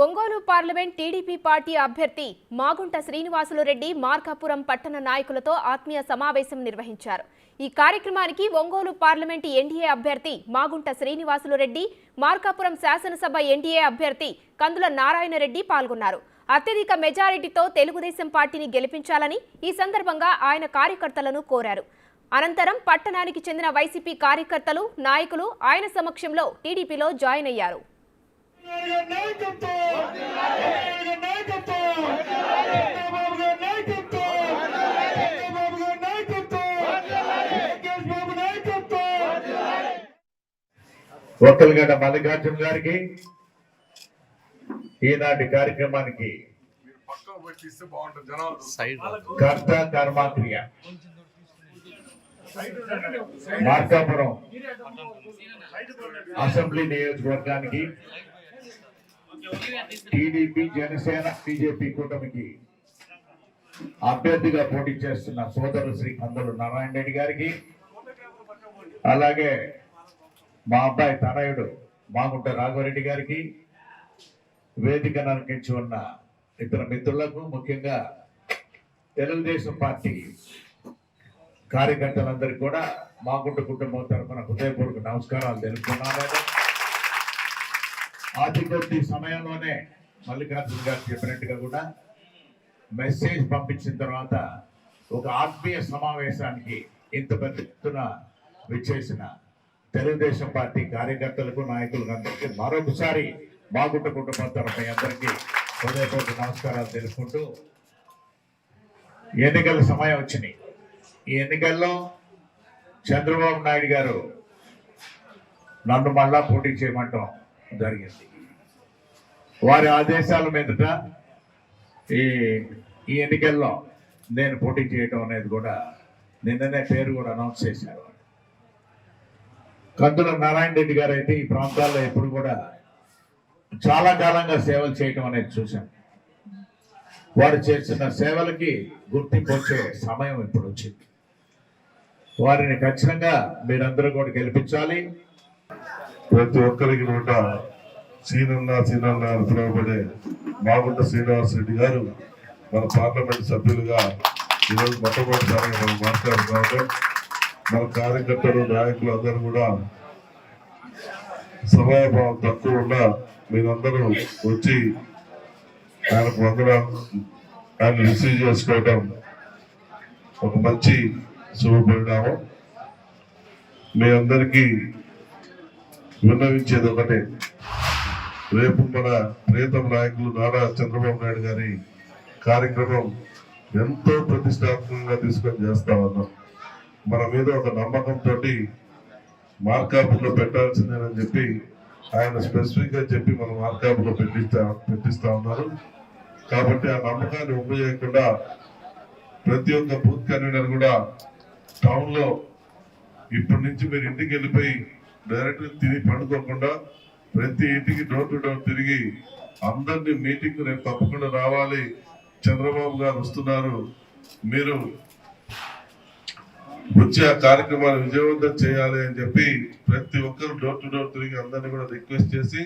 Ongole parliament TDP party అభ్యర్థి మాగుంట శ్రీనివాసులు రెడ్డి మార్కాపురం పట్టణ నాయకులతో ఆత్మీయ సమావేశం నిర్వహించారు. ఈ కార్యక్రమానికి ఒంగోలు పార్లమెంట్ ఎన్డీఏ అభ్యర్థి మాగుంట శ్రీనివాసులు రెడ్డి, మార్కాపురం శాసనసభ ఎన్డీఏ అభ్యర్థి కందుల నారాయణ రెడ్డి పాల్గొన్నారు. అత్యధిక మెజారిటీతో తెలుగుదేశం పార్టీని గెలిపించాలని ఈ సందర్భంగా ఆయన కార్యకర్తలను కోరారు. అనంతరం పట్టణానికి చెందిన వైసీపీ కార్యకర్తలు, నాయకులు ఆయన సమక్షంలో టీడీపీలో జాయిన్ అయ్యారు. ఒక్కలగడ్డ మల్లికార్జున గారికి ఈనాటి కార్యక్రమానికి కర్త కర్మాక్రియ మార్కాపురం అసెంబ్లీ నియోజకవర్గానికి టీడీపీ, జనసేన, బీజేపీ కూటమికి అభ్యర్థిగా పోటీ చేస్తున్న సోదరుడు శ్రీ కందుల నారాయణ రెడ్డి గారికి, అలాగే మా అబ్బాయి తనయుడు మాగుంట రాఘవరెడ్డి గారికి, వేదిక నరికించి ఉన్న ఇతర మిత్రులకు, ముఖ్యంగా తెలుగుదేశం పార్టీ కార్యకర్తలందరికీ కూడా మాగుంట కుటుంబం తరఫున హృదయపూర్వక నమస్కారాలు తెలుపుతున్నాను. అతి కొద్ది సమయంలోనే మల్లికార్జున గారు చెప్పినట్టుగా కూడా మెసేజ్ పంపించిన తర్వాత ఒక ఆత్మీయ సమావేశానికి ఇంత పెద్ద ఎత్తున విచ్చేసిన తెలుగుదేశం పార్టీ కార్యకర్తలకు, నాయకులకు అందరికీ మరొకసారి మాగుంట కుటుంబం తరఫున అందరికీ హృదయపూర్వక నమస్కారాలు తెలుపుకుంటూ, ఎన్నికల సమయం వచ్చినాయి. ఈ ఎన్నికల్లో చంద్రబాబు నాయుడు గారు నన్ను మళ్ళా పోటీ చేయమంటాం జరిగింది. వారి ఆదేశాల మీదట ఈ ఎన్నికల్లో నేను పోటీ చేయటం అనేది కూడా నిన్ననే పేరు కూడా అనౌన్స్ చేశారు. కందుల నారాయణ రెడ్డి గారు అయితే ఈ ప్రాంతాల్లో ఎప్పుడు కూడా చాలా కాలంగా సేవలు చేయటం అనేది చూశాం. వారు చేస్తున్న సేవలకి గుర్తింపు వచ్చే సమయం ఇప్పుడు వచ్చింది. వారిని ఖచ్చితంగా మీరందరూ కూడా గెలిపించాలి. ప్రతి ఒక్కరికి నోట సీనన్న అని పిలువబడే మాగుంట శ్రీనివాస్ రెడ్డి గారు మన పార్లమెంట్ సభ్యులుగా ఈరోజు మొట్టమొదటిసారిగా మనం మాట్లాడుతున్నాం. మన కార్యకర్తలు, నాయకులు అందరూ కూడా సమయభావం తక్కువ ఉన్న మీరందరూ వచ్చి ఆయనకు ఆయన రిసీవ్ చేసుకోవడం ఒక మంచి శుభపరిణామం. మీ అందరికీ విన్నవించేది ఒకటే, రేపు మన ప్రియతమ నాయకులు నారా చంద్రబాబు నాయుడు గారి కార్యక్రమం ఎంతో ప్రతిష్టాత్మకంగా తీసుకొని చేస్తా ఉన్నాం. మన మీద ఒక నమ్మకంతో మార్కాపులో పెట్టాల్సిందేనని చెప్పి ఆయన స్పెసిఫిక్ గా చెప్పి మన మార్కాపులో పెట్టిస్తా ఉన్నారు. కాబట్టి ఆ నమ్మకాన్ని ఉపయోగకుండా ప్రతి ఒక్క బూత్ కన్వీనర్ కూడా టౌన్ లో ఇప్పటి నుంచి మీరు ఇంటికి వెళ్ళిపోయి డైరెక్ట్ తిని పండుకోకుండా ప్రతి ఇంటికి డోర్ టు డోర్ తిరిగి అందరినీ మీటింగ్ రేపు తప్పకుండా రావాలి, చంద్రబాబు గారు వస్తున్నారు, మీరు వచ్చి ఆ కార్యక్రమాన్ని విజయవంతం చేయాలి అని చెప్పి ప్రతి ఒక్కరు డోర్ టు డోర్ తిరిగి అందరినీ కూడా రిక్వెస్ట్ చేసి